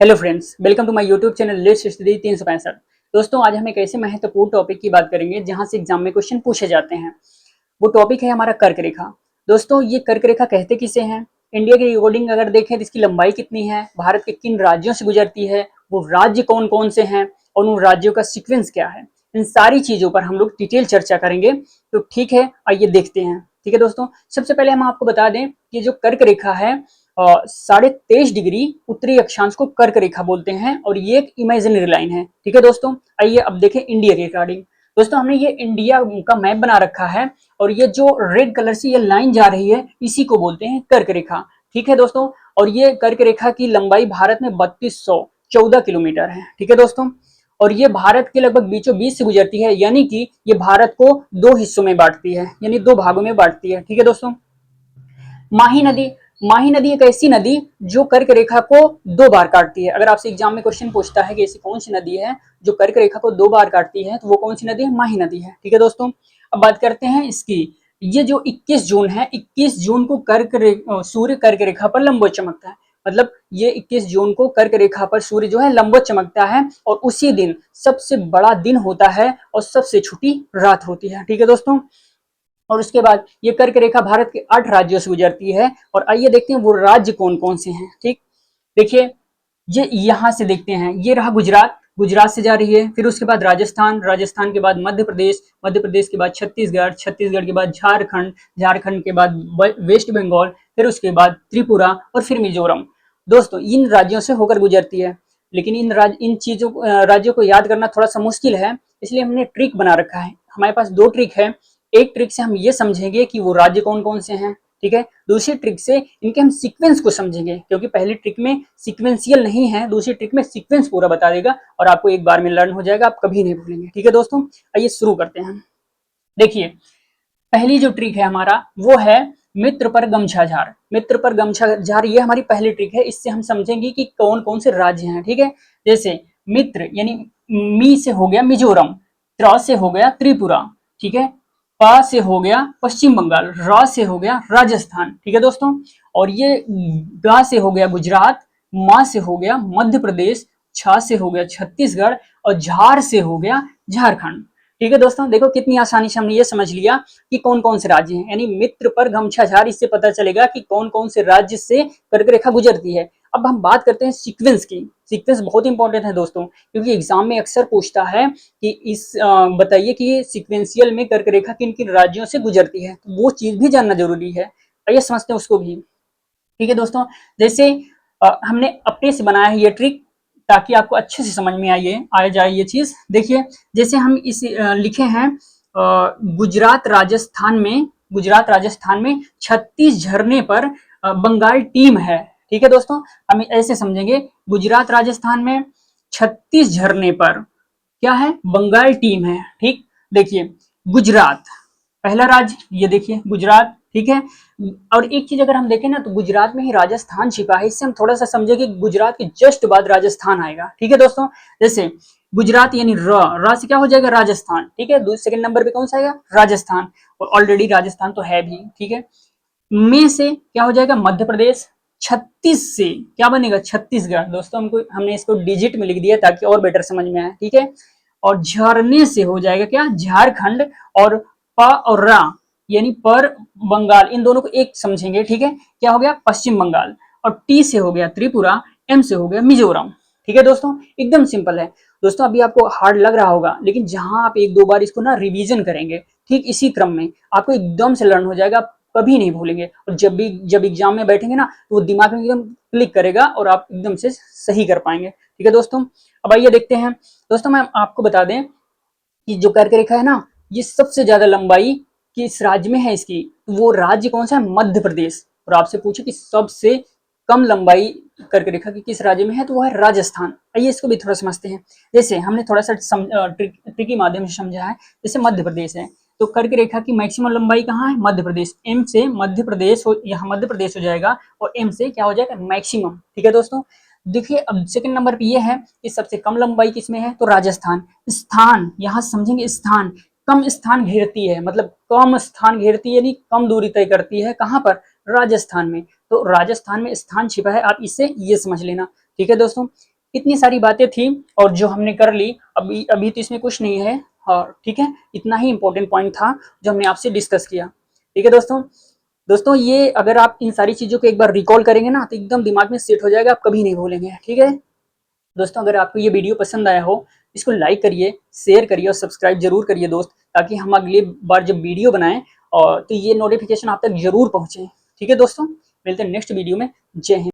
Hello friends, welcome to my YouTube channel let's study 365। दोस्तों, आज हम एक ऐसे महत्वपूर्ण टॉपिक की बात करेंगे जहां से एग्जाम में क्वेश्चन पूछे जाते हैं। वो टॉपिक है हमारा कर्क रेखा। दोस्तों, ये कर्क रेखा कहते किसे हैं? इंडिया के रिकॉर्डिंग अगर देखें तो इसकी लंबाई कितनी है, भारत के किन राज्यों से गुजरती है, वो राज्य कौन कौन से हैं और उन राज्यों का सीक्वेंस क्या है, इन सारी चीजों पर हम लोग डिटेल चर्चा करेंगे। तो ठीक है, आइए देखते हैं। ठीक है दोस्तों, सबसे पहले हम आपको बता दें कि जो कर्क रेखा है 23.5 डिग्री उत्तरी अक्षांश को कर्क रेखा बोलते हैं और ये एक इमेजिनरी लाइन है। ठीक है दोस्तों, आइए अब देखें इंडिया के रिगार्डिंग। दोस्तों, हमने ये इंडिया का मैप बना रखा है और ये जो रेड कलर से ये लाइन जा रही है इसी को बोलते हैं कर्क रेखा। ठीक है दोस्तों, और ये कर्क रेखा की लंबाई भारत में 3214 किलोमीटर है। ठीक है दोस्तों, और ये भारत के लगभग बीचों बीच से गुजरती है, यानी कि ये भारत को दो हिस्सों में बांटती है, यानी दो भागों में बांटती है। ठीक है दोस्तों, माही नदी। माही नदी एक ऐसी नदी जो कर्क रेखा को दो बार काटती है। अगर आपसे एग्जाम में क्वेश्चन पूछता है कि ऐसी कौन सी नदी है जो कर्क रेखा को दो बार काटती है, तो वो कौन सी नदी है? माही नदी है। ठीक है दोस्तों, अब बात करते हैं इसकी। ये जो 21 जून है, 21 जून को सूर्य कर्क रेखा पर लंबवत चमकता है। मतलब ये 21 जून को कर्क रेखा पर सूर्य जो है लंबवत चमकता है और उसी दिन सबसे बड़ा दिन होता है और सबसे छोटी रात होती है। ठीक है दोस्तों, और उसके बाद ये कर्क रेखा भारत के 8 राज्यों से गुजरती है। और आइए देखते हैं वो राज्य कौन कौन से हैं। ठीक, देखिए, ये यहां से देखते हैं, ये रहा गुजरात, गुजरात से जा रही है। फिर उसके बाद राजस्थान, राजस्थान के बाद मध्य प्रदेश, मध्य प्रदेश के बाद छत्तीसगढ़, छत्तीसगढ़ के बाद झारखंड, झारखंड के बाद वेस्ट बंगाल, फिर उसके बाद त्रिपुरा और फिर मिजोरम। दोस्तों, इन राज्यों से होकर गुजरती है, लेकिन इन चीजों राज्यों को याद करना थोड़ा सा मुश्किल है, इसलिए हमने ट्रिक बना रखा है। हमारे पास दो ट्रिक है। एक ट्रिक से हम ये समझेंगे कि वो राज्य कौन कौन से हैं। ठीक है, दूसरी ट्रिक से इनके हम सीक्वेंस को समझेंगे, क्योंकि पहली ट्रिक में सीक्वेंशियल नहीं है, दूसरी ट्रिक में सीक्वेंस पूरा बता देगा और आपको एक बार में लर्न हो जाएगा, आप कभी नहीं भूलेंगे। ठीक है दोस्तों, आइए शुरू करते हैं। देखिए, पहली जो ट्रिक है हमारा वो है मित्र पर गमछा झार। मित्र पर गमछा झार, ये हमारी पहली ट्रिक है। इससे हम समझेंगे कि कौन कौन से राज्य हैं। ठीक है, जैसे मित्र यानी मी से हो गया मिजोरम, त्र से हो गया त्रिपुरा, ठीक है, प से हो गया पश्चिम बंगाल, र से हो गया राजस्थान। ठीक है दोस्तों, और ये ग से हो गया गुजरात, म से हो गया मध्य प्रदेश, छ से हो गया छत्तीसगढ़ और झार से हो गया झारखंड। ठीक है दोस्तों, देखो कितनी आसानी से हमने ये समझ लिया कि कौन कौन से राज्य हैं। यानी मित्र पर गमछा झार, इससे पता चलेगा कि कौन कौन से राज्य से कर्क रेखा गुजरती है। अब हम बात करते हैं सीक्वेंस की। सीक्वेंस बहुत इंपॉर्टेंट है दोस्तों, क्योंकि एग्जाम में अक्सर पूछता है कि बताइए कि सीक्वेंशियल में कर्क रेखा किन किन राज्यों से गुजरती है, तो वो चीज भी जानना जरूरी है। आइए समझते हैं उसको भी। ठीक है दोस्तों, जैसे हमने अपने से बनाया है ये ट्रिक, ताकि आपको अच्छे से समझ में आ जाए ये चीज। देखिए, जैसे हम इस लिखे हैं गुजरात राजस्थान में 36 झरने पर बंगाल टीम है। ठीक है दोस्तों, हम ऐसे समझेंगे, गुजरात राजस्थान में 36 झरने पर क्या है? बंगाल टीम है। ठीक, देखिए, गुजरात पहला राज्य, ये देखिए गुजरात। ठीक है, और एक चीज अगर हम देखें ना, तो गुजरात में ही राजस्थान छिपा है। इससे हम थोड़ा सा समझे कि गुजरात के जस्ट बाद राजस्थान आएगा। ठीक है दोस्तों, जैसे गुजरात यानी र से क्या हो जाएगा? राजस्थान। ठीक है, सेकंड नंबर पे कौन सा आएगा? राजस्थान, और ऑलरेडी राजस्थान तो है भी। ठीक है, में से क्या हो जाएगा? मध्य प्रदेश। 36 से क्या बनेगा? छत्तीसगढ़। दोस्तों, हमने इसको डिजिट में लिख दिया ताकि और बेटर समझ में आए। ठीक है, और झरने से हो जाएगा क्या? झारखंड। और प और रा यानी पर बंगाल, इन दोनों को एक समझेंगे। ठीक है, क्या हो गया? पश्चिम बंगाल। और टी से हो गया त्रिपुरा, एम से हो गया मिजोरम। ठीक है दोस्तों, एकदम सिंपल है। दोस्तों, अभी आपको हार्ड लग रहा होगा, लेकिन जहां आप एक दो बार इसको ना रिवीजन करेंगे, ठीक इसी क्रम में आपको एकदम से लर्न हो जाएगा, आप कभी नहीं भूलेंगे। और जब एग्जाम में बैठेंगे ना, तो वो दिमाग में एकदम क्लिक करेगा और आप एकदम से सही कर पाएंगे। ठीक है दोस्तों, अब आइए देखते हैं। दोस्तों, मैं आपको बता दें कि जो कर्क रेखा है ना, ये सबसे ज्यादा लंबाई किस राज्य में है इसकी, वो राज्य कौन सा है? मध्य प्रदेश। और आपसे पूछे कि सबसे कम लंबाई कर्क रेखा की किस राज्य में है, तो वो है राजस्थान। आइए इसको भी थोड़ा समझते हैं। जैसे हमने थोड़ा सा ट्रिक के माध्यम से समझा है। जैसे मध्य प्रदेश है, तो कर्क रेखा की मैक्सिमम लंबाई कहाँ है? मध्य प्रदेश। एम से मध्य प्रदेश यहाँ मध्य प्रदेश हो जाएगा, और एम से क्या हो जाएगा? मैक्सिमम। ठीक है दोस्तों, देखिए, अब सेकंड नंबर पे ये है कि सबसे कम लंबाई किसमें है, तो राजस्थान। स्थान, यहां समझेंगे, स्थान कम स्थान घेरती है, मतलब कम स्थान घेरती है, यानी कम दूरी तय करती है। कहां पर? राजस्थान में। तो राजस्थान में स्थान छिपा है, आप इससे ये समझ लेना। ठीक है दोस्तों, इतनी सारी बातें थी और जो हमने कर ली। अभी अभी तो इसमें कुछ नहीं है। हाँ ठीक है, इतना ही इंपॉर्टेंट पॉइंट था जो हमने आपसे डिस्कस किया। ठीक है दोस्तों, ये अगर आप इन सारी चीज़ों को एक बार रिकॉल करेंगे ना तो एकदम दिमाग में सेट हो जाएगा, आप कभी नहीं भूलेंगे। ठीक है दोस्तों, अगर आपको ये वीडियो पसंद आया हो, इसको लाइक करिए, शेयर करिए और सब्सक्राइब जरूर करिए दोस्त, ताकि हम अगली बार जब वीडियो बनाएं और तो ये नोटिफिकेशन आप तक जरूर पहुंचे। ठीक है दोस्तों, मिलते हैं नेक्स्ट वीडियो में। जय हिंद।